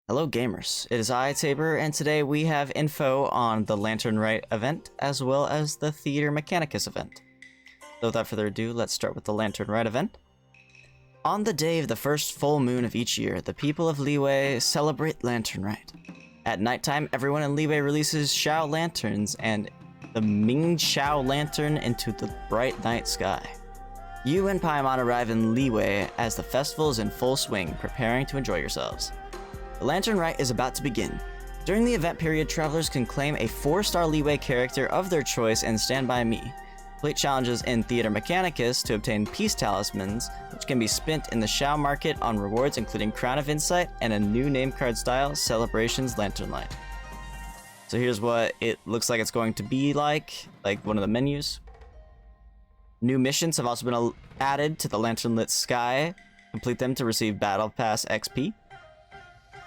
Hello gamers, it is I, Tabor, and today we have info on the Lantern Rite event, as well as the Theater Mechanicus event. So without further ado, let's start with the Lantern Rite event. On the day of the first full moon of each year, the people of Liyue celebrate Lantern Rite. At nighttime, everyone in Liyue releases Xiao Lanterns and the Ming Xiao Lantern into the bright night sky. You and Paimon arrive in Liyue as the festival is in full swing, preparing to enjoy yourselves. The Lantern Rite is about to begin. During the event period, travelers can claim a 4-star Liyue character of their choice and stand by me. Complete challenges in Theater Mechanicus to obtain peace talismans, which can be spent in the Xiao Market on rewards including Crown of Insight and a new name card style, Celebrations Lantern Light. So here's what it looks like it's going to be like one of the menus. New missions have also been added to the Lantern Lit Sky. Complete them to receive Battle Pass XP.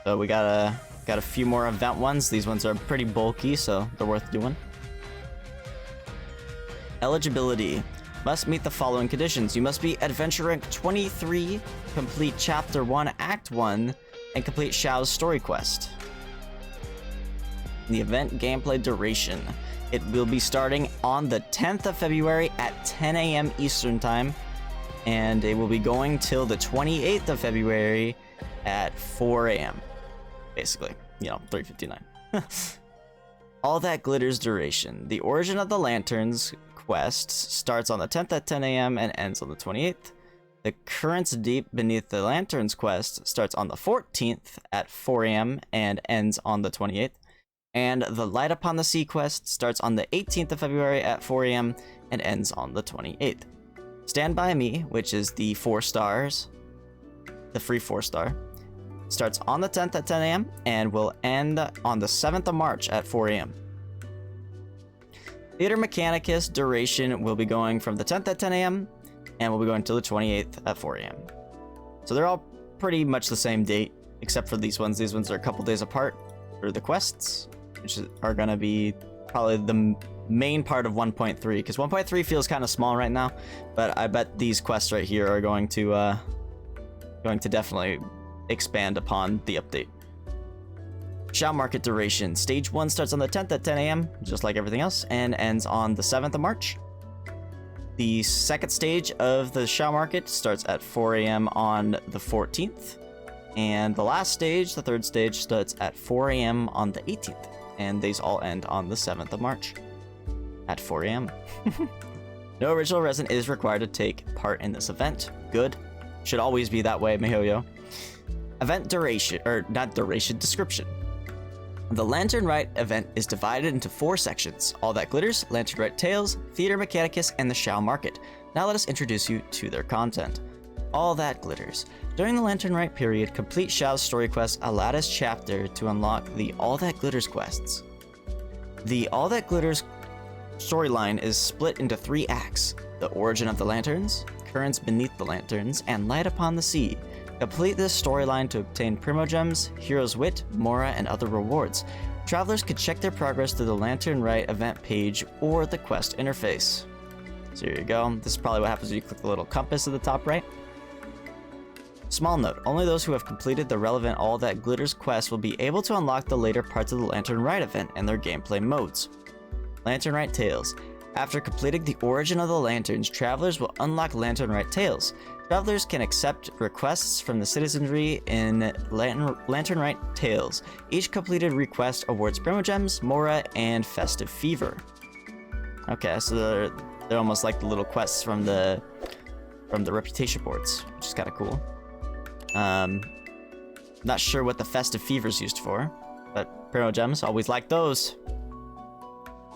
So we got a few more event ones. These ones are pretty bulky, so they're worth doing. Eligibility. Must meet the following conditions. You must be Adventure Rank 23, complete Chapter 1, Act 1, and complete Xiao's story quest. The event gameplay duration. It will be starting on the 10th of February at 10 AM Eastern Time, and it will be going till the 28th of February at 4 AM. Basically, 3:59. All That Glitters duration. The Origin of the Lanterns quest starts on the 10th at 10 AM and ends on the 28th. The Currents Deep Beneath the Lanterns quest starts on the 14th at 4 AM and ends on the 28th. And the Light Upon the Sea quest starts on the 18th of February at 4 AM and ends on the 28th. Stand By Me, which is the 4 stars, the free 4-star, starts on the 10th at 10 AM and will end on the 7th of March at 4 AM. Theater Mechanicus duration will be going from the 10th at 10 AM and will be going till the 28th at 4 AM. So they're all pretty much the same date, except for these ones. These ones are a couple days apart for the quests, which are going to be probably the main part of 1.3, because 1.3 feels kind of small right now, but I bet these quests right here are going to definitely expand upon the update. Xiao Market duration. Stage 1 starts on the 10th at 10 AM, just like everything else, and ends on the 7th of March. The second stage of the Xiao Market starts at 4 AM on the 14th, and the last stage, the third stage, starts at 4 AM on the 18th, and these all end on the 7th of March at 4 AM. No original resin is required to take part in this event. Good. Should always be that way, miHoYo. Event duration, or not duration, description. The Lantern Rite event is divided into 4 sections: All That Glitters, Lantern Rite Tales, Theater Mechanicus, and the Xiao Market. Now let us introduce you to their content. All That Glitters. During the Lantern Rite period, complete Xiao's story quest, A Lattice Chapter, to unlock the All That Glitters quests. The All That Glitters storyline is split into 3 acts: The Origin of the Lanterns, Currents Beneath the Lanterns, and Light Upon the Sea. Complete this storyline to obtain Primogems, Hero's Wit, Mora, and other rewards. Travelers can check their progress through the Lantern Rite event page or the quest interface. So here you go. This is probably what happens when you click the little compass at the top right. Small note, only those who have completed the relevant All That Glitters quest will be able to unlock the later parts of the Lantern Rite event and their gameplay modes. Lantern Rite Tales. After completing the Origin of the Lanterns, travelers will unlock Lantern Rite Tales. Travelers can accept requests from the citizenry in Lantern Rite Tales. Each completed request awards Primogems, Mora, and Festive Fever. Okay, so they're almost like the little quests from the reputation boards, which is kind of cool. Not sure what the Festive Fever's used for, but Primogems, always like those.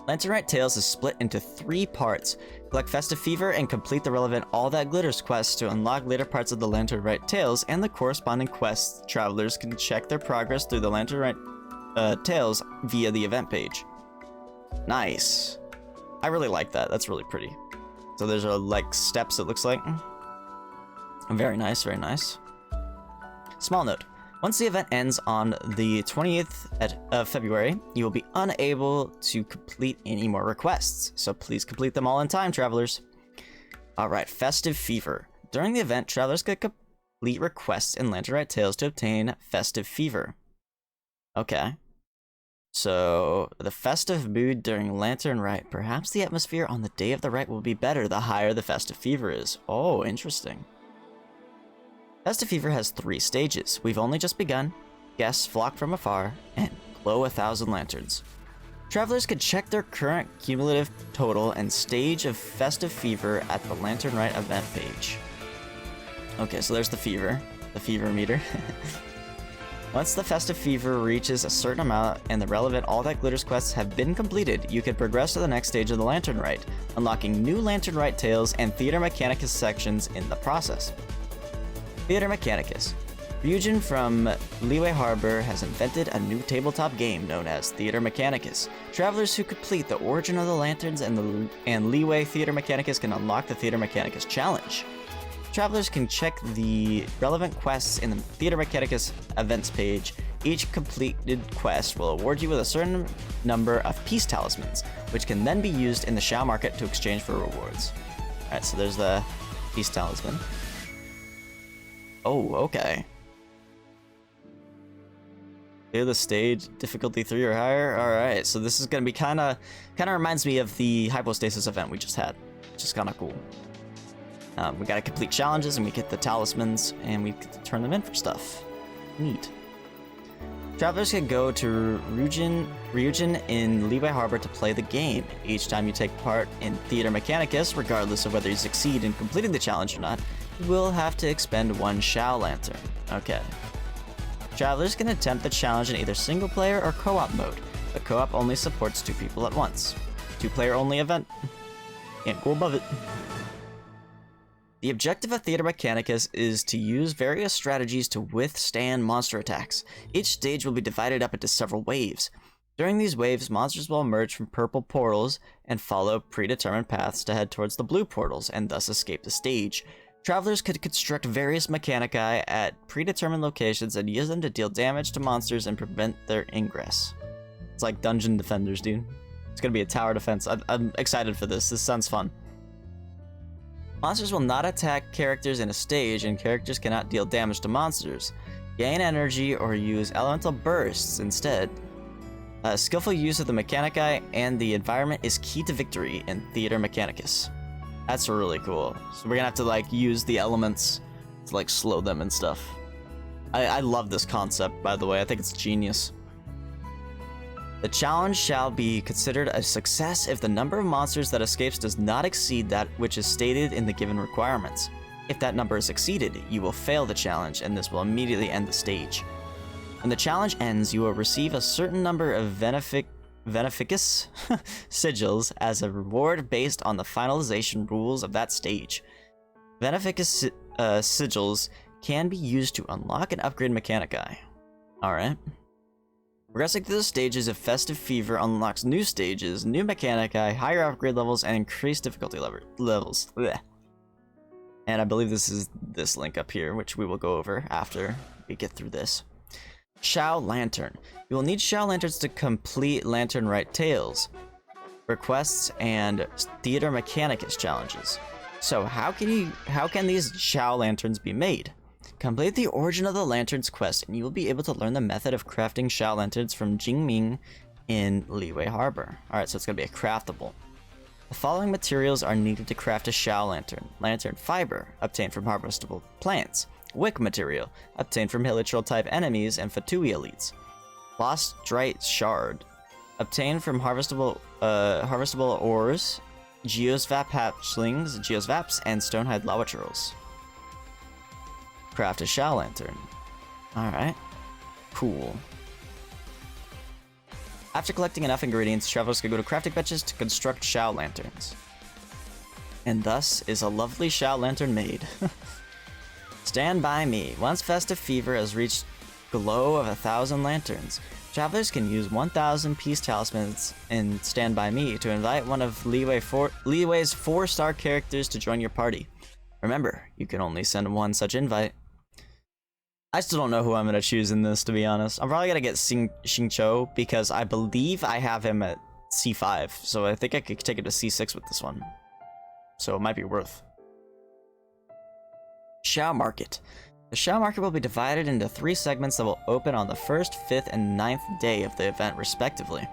Lantern Rite Tales is split into 3 parts. Collect Festive Fever and complete the relevant All That Glitters quests to unlock later parts of the Lantern Rite Tales and the corresponding quests. Travelers can check their progress through the Lantern Rite Tales via the event page. Nice. I really like that. That's really pretty. So there's like steps, it looks like. Very nice, very nice. Small note. Once the event ends on the 20th of February, you will be unable to complete any more requests, so please complete them all in time, travelers. Alright, Festive Fever. During the event, travelers can complete requests in Lantern Rite Tales to obtain Festive Fever. Okay. So, the festive mood during Lantern Rite. Perhaps the atmosphere on the day of the rite will be better the higher the festive fever is. Oh, interesting. Festive Fever has 3 stages. We've only just begun. Guests flock from afar, and glow 1,000 lanterns. Travelers could check their current cumulative total and stage of Festive Fever at the Lantern Rite event page. Okay, so there's the fever meter. Once the Festive Fever reaches a certain amount and the relevant All That Glitters quests have been completed, you can progress to the next stage of the Lantern Rite, unlocking new Lantern Rite tales and Theater Mechanicus sections in the process. Theater Mechanicus. Ryujin from Liyue Harbor has invented a new tabletop game known as Theater Mechanicus. Travelers who complete the Origin of the Lanterns and Liyue Theater Mechanicus can unlock the Theater Mechanicus Challenge. Travelers can check the relevant quests in the Theater Mechanicus events page. Each completed quest will award you with a certain number of peace talismans, which can then be used in the Xiao Market to exchange for rewards. Alright, so there's the peace talisman. Oh, okay. Clear the stage, difficulty 3 or higher. Alright, so this is gonna be kinda reminds me of the hypostasis event we just had, which is kinda cool. We gotta complete challenges and we get the talismans and we get to turn them in for stuff. Neat. Travelers can go to Ryujin in Liyue Harbor to play the game. Each time you take part in Theater Mechanicus, regardless of whether you succeed in completing the challenge or not, you will have to expend 1 Xiao Lantern. Okay. Travelers can attempt the challenge in either single player or co-op mode, but co-op only supports 2 people at once. 2-player only event. Can't go above it. The objective of Theater Mechanicus is to use various strategies to withstand monster attacks. Each stage will be divided up into several waves. During these waves, monsters will emerge from purple portals and follow predetermined paths to head towards the blue portals and thus escape the stage. Travelers could construct various mechanici at predetermined locations and use them to deal damage to monsters and prevent their ingress. It's like Dungeon Defenders, dude. It's gonna be a tower defense. I'm excited for this. This sounds fun. Monsters will not attack characters in a stage, and characters cannot deal damage to monsters. Gain energy or use elemental bursts instead. Skillful use of the mechanici and the environment is key to victory in Theater Mechanicus. That's really cool. So we're gonna have to like use the elements to like slow them and stuff. I love this concept, by the way. I think it's genius. The challenge shall be considered a success if the number of monsters that escapes does not exceed that which is stated in the given requirements. If that number is exceeded, you will fail the challenge, and this will immediately end the stage. When the challenge ends, you will receive a certain number of Mechanicus sigils as a reward based on the finalization rules of that stage. Mechanicus sigils can be used to unlock and upgrade mechanici. Alright. Progressing through the stages of Festive Fever unlocks new stages, new mechanici, higher upgrade levels, and increased difficulty levels. Blech. And I believe this is this link up here, which we will go over after we get through this. Xiao Lantern. You will need Xiao Lanterns to complete Lantern Rite tales, requests, and Theater Mechanicus challenges. So how can these Xiao Lanterns be made? Complete the Origin of the Lanterns quest, and you will be able to learn the method of crafting Xiao Lanterns from Jingming in Liyue Harbor. Alright, so it's going to be a craftable. The following materials are needed to craft a Xiao Lantern. Lantern fiber, obtained from harvestable plants. Wick material, obtained from Hilichurl type enemies and Fatui elites. Lost Rite shard, obtained from harvestable ores, Geosvap hatchlings, Geosvaps, and Stonehide lava churls. Craft a Xiao Lantern. Alright. Cool. After collecting enough ingredients, travelers can go to crafting benches to construct Xiao Lanterns. And thus is a lovely Xiao Lantern made. Stand by me. Once Festive Fever has reached glow of 1,000 lanterns, travelers can use 1,000 peace talismans in Stand by Me to invite one of Liyue's 4-star characters to join your party. Remember, you can only send one such invite. I still don't know who I'm going to choose in this, to be honest. I'm probably going to get Xingqiu because I believe I have him at C5, so I think I could take it to C6 with this one. So it might be worth. Xiao Market. The Xiao Market will be divided into 3 segments that will open on the 1st, 5th, and 9th day of the event, respectively.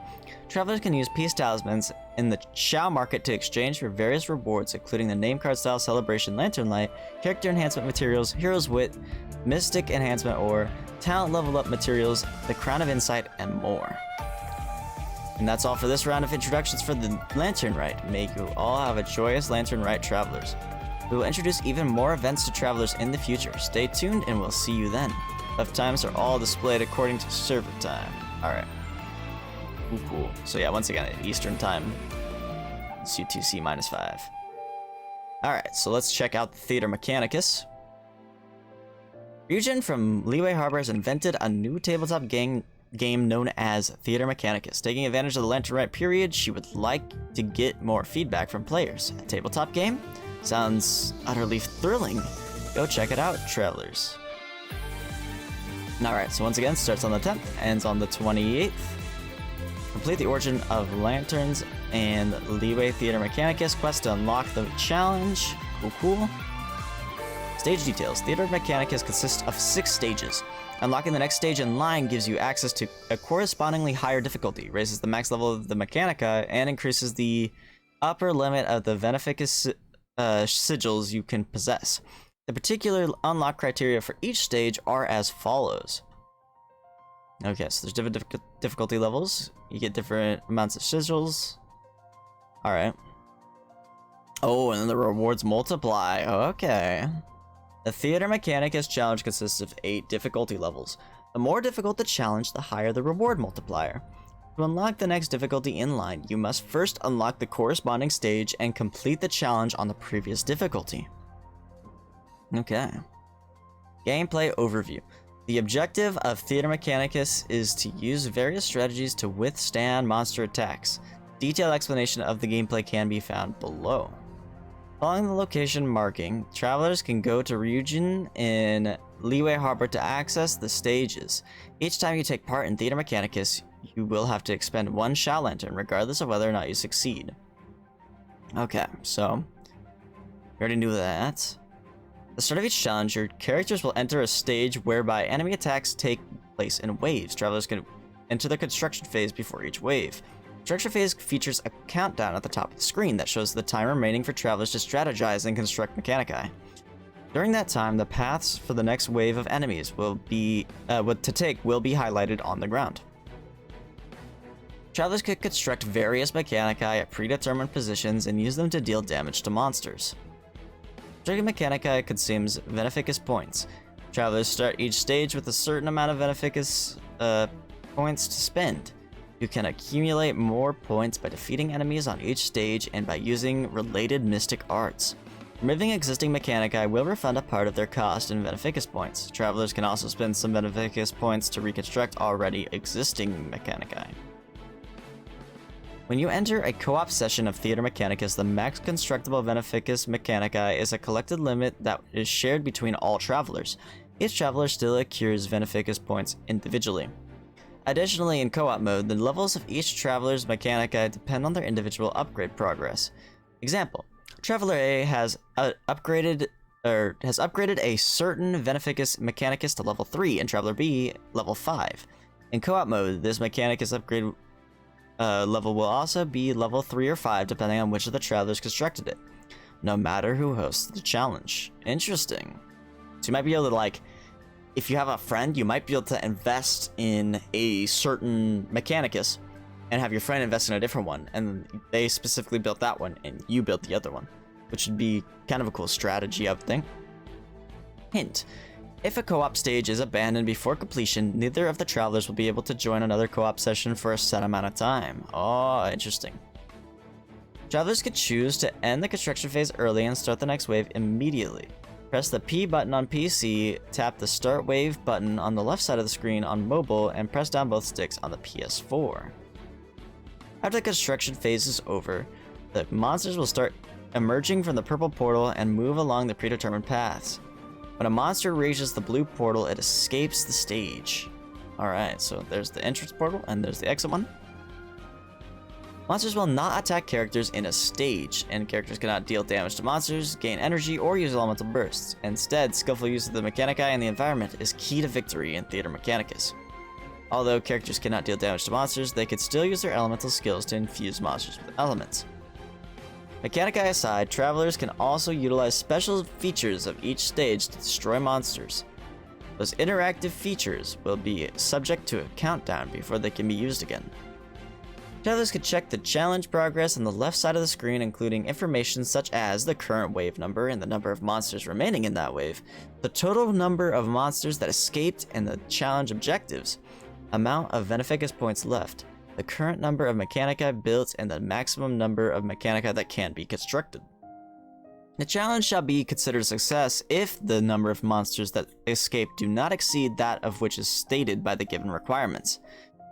Travelers can use peace talismans in the Xiao Market to exchange for various rewards, including the name card style celebration lantern light, character enhancement materials, hero's wit, mystic enhancement ore, talent level up materials, the crown of insight, and more. And that's all for this round of introductions for the Lantern Rite. May you all have a joyous Lantern Rite, travelers. We will introduce even more events to travelers in the future. Stay tuned and we'll see you then. Buff times are all displayed according to server time. Alright. Ooh, cool. So yeah, once again, at Eastern time, it's UTC -5. Alright, so let's check out the Theater Mechanicus. Ryujin from Liyue Harbor has invented a new tabletop game known as Theater Mechanicus. Taking advantage of the Lantern Rite period, she would like to get more feedback from players. A tabletop game? Sounds utterly thrilling. Go check it out, travelers. Alright, so once again, starts on the 10th, ends on the 28th. Complete the Origin of Lanterns and Liyue Theater Mechanicus quest to unlock the challenge. Cool. Stage details. Theater Mechanicus consists of 6 stages. Unlocking the next stage in line gives you access to a correspondingly higher difficulty, raises the max level of the Mechanica, and increases the upper limit of the Mechanicus sigils you can possess. The particular unlock criteria for each stage are as follows. Okay, so there's different difficulty levels. You get different amounts of sigils. Alright. Oh, and then the rewards multiply. Okay. The Theater Mechanicus challenge consists of 8 difficulty levels. The more difficult the challenge, the higher the reward multiplier. To unlock the next difficulty in line, you must first unlock the corresponding stage and complete the challenge on the previous difficulty. Okay. Gameplay overview. The objective of Theater Mechanicus is to use various strategies to withstand monster attacks. Detailed explanation of the gameplay can be found below. Following the location marking, travelers can go to Ryujin in Liyue Harbor to access the stages. Each time you take part in Theater Mechanicus, you will have to expend 1 Xiao Lantern, regardless of whether or not you succeed. Okay, so we already knew that. At the start of each challenge, your characters will enter a stage whereby enemy attacks take place in waves. Travelers can enter the construction phase before each wave. Construction phase features a countdown at the top of the screen that shows the time remaining for travelers to strategize and construct Mechanici. During that time, the paths for the next wave of enemies will be highlighted on the ground. Travelers could construct various Mechanici at predetermined positions and use them to deal damage to monsters. Constructing Mechanici consumes Mechanicus points. Travelers start each stage with a certain amount of Mechanicus points to spend. You can accumulate more points by defeating enemies on each stage and by using related mystic arts. Removing existing Mechanici will refund a part of their cost in Mechanicus points. Travelers can also spend some Mechanicus points to reconstruct already existing Mechanici. When you enter a co-op session of Theater Mechanicus, the max constructible Mechanicus Mechanici is a collected limit that is shared between all travelers. Each traveler still accrues Mechanicus points individually. Additionally, in co-op mode, the levels of each traveler's Mechanici depend on their individual upgrade progress. Example: Traveler A has upgraded a certain Mechanicus Mechanicus to level 3, and Traveler B level 5. In co-op mode, this Mechanicus upgrade level will also be level 3 or 5 depending on which of the travelers constructed it, no matter who hosts the challenge. Interesting. So you might be able to, like, if you have a friend, you might be able to invest in a certain Mechanicus and have your friend invest in a different one, and they specifically built that one and you built the other one, which would be kind of a cool strategy, I would think. Hint: if a co-op stage is abandoned before completion, neither of the travelers will be able to join another co-op session for a set amount of time. Oh, interesting. Travelers could choose to end the construction phase early and start the next wave immediately. Press the P button on PC, tap the Start Wave button on the left side of the screen on mobile, and press down both sticks on the PS4. After the construction phase is over, the monsters will start emerging from the purple portal and move along the predetermined paths. When a monster reaches the blue portal, it escapes the stage. Alright, so there's the entrance portal and there's the exit one. Monsters will not attack characters in a stage, and characters cannot deal damage to monsters, gain energy, or use elemental bursts. Instead, skillful use of the Mechanici and the environment is key to victory in Theater Mechanicus. Although characters cannot deal damage to monsters, they could still use their elemental skills to infuse monsters with elements. Mechanici aside, travelers can also utilize special features of each stage to destroy monsters. Those interactive features will be subject to a countdown before they can be used again. Travelers can check the challenge progress on the left side of the screen, including information such as the current wave number and the number of monsters remaining in that wave, the total number of monsters that escaped and the challenge objectives, amount of Beneficus points left, the current number of Mechanici built, and the maximum number of Mechanici that can be constructed. The challenge shall be considered a success if the number of monsters that escape do not exceed that of which is stated by the given requirements.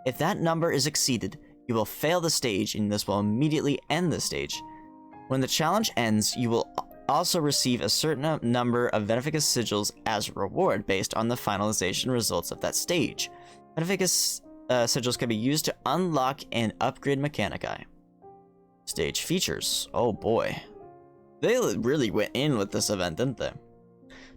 If that number is exceeded, you will fail the stage, and this will immediately end the stage. When the challenge ends, you will also receive a certain number of Beneficus sigils as a reward based on the finalization results of that stage. Beneficus sigils can be used to unlock and upgrade Mechanici. Stage features. Oh boy. They really went in with this event, didn't they?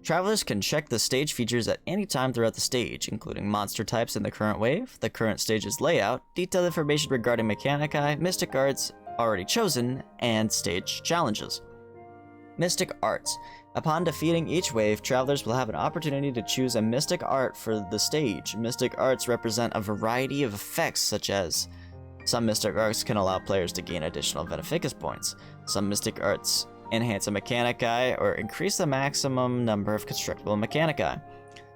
Travelers can check the stage features at any time throughout the stage, including monster types in the current wave, the current stage's layout, detailed information regarding Mechanici, mystic arts already chosen, and stage challenges. Mystic arts. Upon defeating each wave, travelers will have an opportunity to choose a mystic art for the stage. Mystic arts represent a variety of effects, such as some mystic arts can allow players to gain additional Beneficus points. Some mystic arts enhance a Mechanici or increase the maximum number of constructible Mechanici.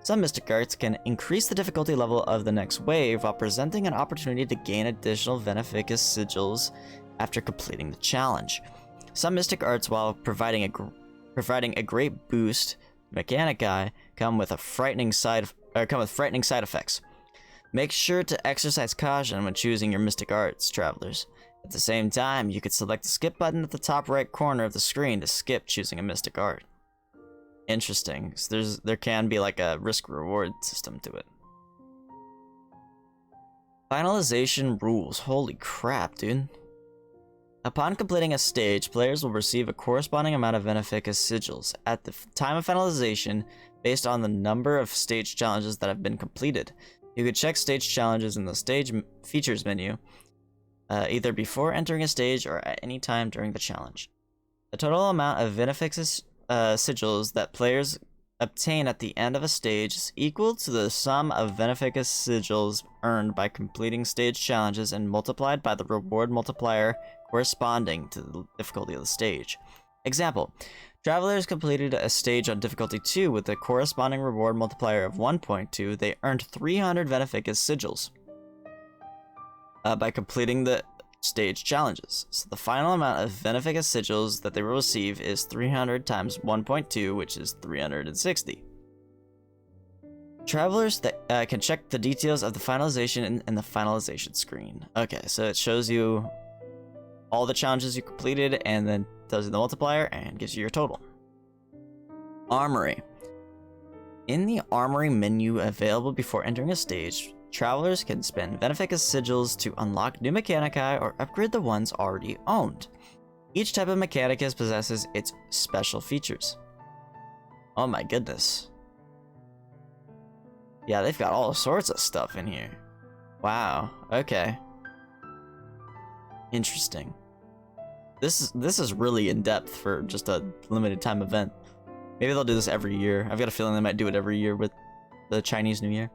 Some mystic arts can increase the difficulty level of the next wave while presenting an opportunity to gain additional Beneficus sigils after completing the challenge. Some mystic arts, while providing a great boost to Mechanici, come with frightening side effects. Make sure to exercise caution when choosing your mystic arts, travelers. At the same time, you could select the skip button at the top right corner of the screen to skip choosing a mystic art. Interesting. So there can be like a risk-reward system to it. Finalization rules. Holy crap, dude. Upon completing a stage, players will receive a corresponding amount of Beneficus sigils at the time of finalization based on the number of stage challenges that have been completed. You could check stage challenges in the stage features menu, either before entering a stage or at any time during the challenge. The total amount of Beneficus sigils that players obtain at the end of a stage is equal to the sum of Beneficus sigils earned by completing stage challenges and multiplied by the reward multiplier corresponding to the difficulty of the stage. Example: travelers completed a stage on difficulty 2 with a corresponding reward multiplier of 1.2. They earned 300 Beneficus sigils by completing the stage challenges. So the final amount of Beneficus sigils that they will receive is 300 times 1.2, which is 360. Travelers that can check the details of the finalization in the finalization screen. Okay, so it shows you all the challenges you completed and then tells you the multiplier and gives you your total. Armory. In the armory menu available before entering a stage, travelers can spend Beneficus sigils to unlock new Mechanici or upgrade the ones already owned. Each type of Mechanicus possesses its special features. Oh my goodness. Yeah, they've got all sorts of stuff in here. Wow, okay. Interesting. This is really in-depth for just a limited time event. Maybe they'll do this every year. I've got a feeling they might do it every year with the Chinese New Year.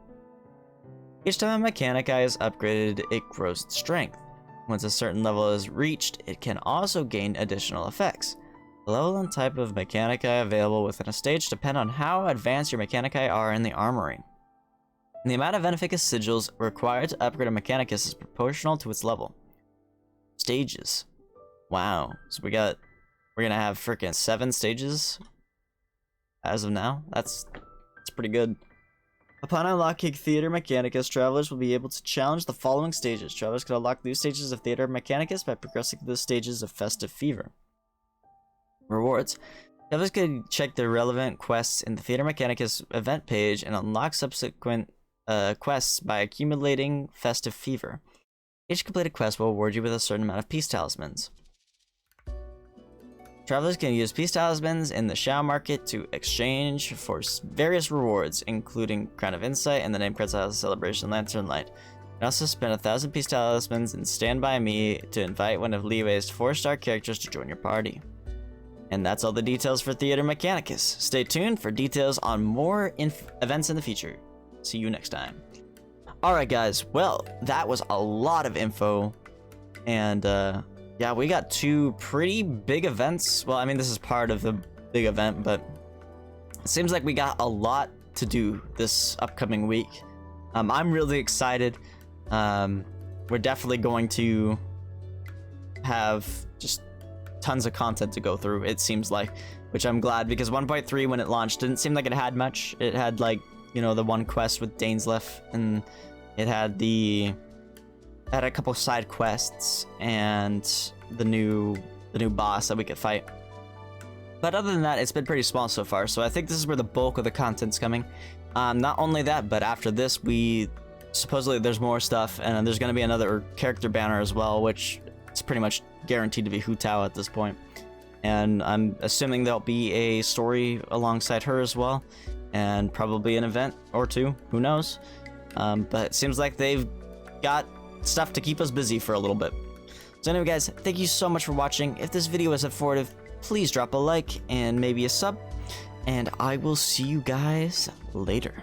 Each time a Mechanici is upgraded, it grows in strength. Once a certain level is reached, it can also gain additional effects. The level and type of Mechanici available within a stage depend on how advanced your Mechanici are in the armory. The amount of Beneficus sigils required to upgrade a Mechanicus is proportional to its level. Stages. Wow. So we're gonna have freaking 7 stages as of now. That's pretty good. Upon unlocking Theater Mechanicus, travelers will be able to challenge the following stages. Travelers can unlock new stages of Theater Mechanicus by progressing through the stages of Festive Fever. Rewards. Travelers can check the relevant quests in the Theater Mechanicus event page and unlock subsequent quests by accumulating Festive Fever. Each completed quest will award you with a certain amount of peace talismans. Travelers can use peace talismans in the Xiao Market to exchange for various rewards, including Crown of Insight and the name cards of Celebration Lantern Light. You can also spend 1,000 peace talismans and Stand By Me to invite one of Leeway's 4-star characters to join your party. And that's all the details for Theater Mechanicus. Stay tuned for details on more events in the future. See you next time. Alright guys, well, that was a lot of info, and yeah, we got 2 pretty big events. Well, I mean, this is part of the big event, but it seems like we got a lot to do this upcoming week. I'm really excited. We're definitely going to have just tons of content to go through, it seems like, which I'm glad, because 1.3 when it launched didn't seem like it had much. It had, like, you know, the one quest with Dainsleif, and it had a couple side quests and the new boss that we could fight. But other than that, it's been pretty small so far, so I think this is where the bulk of the content's coming. Not only that, but after this, supposedly there's more stuff, and there's going to be another character banner as well, which is pretty much guaranteed to be Hu Tao at this point. And I'm assuming there'll be a story alongside her as well, and probably an event or 2, who knows. But it seems like they've got stuff to keep us busy for a little bit. So anyway guys, thank you so much for watching. If this video was informative, please drop a like and maybe a sub, and I will see you guys later.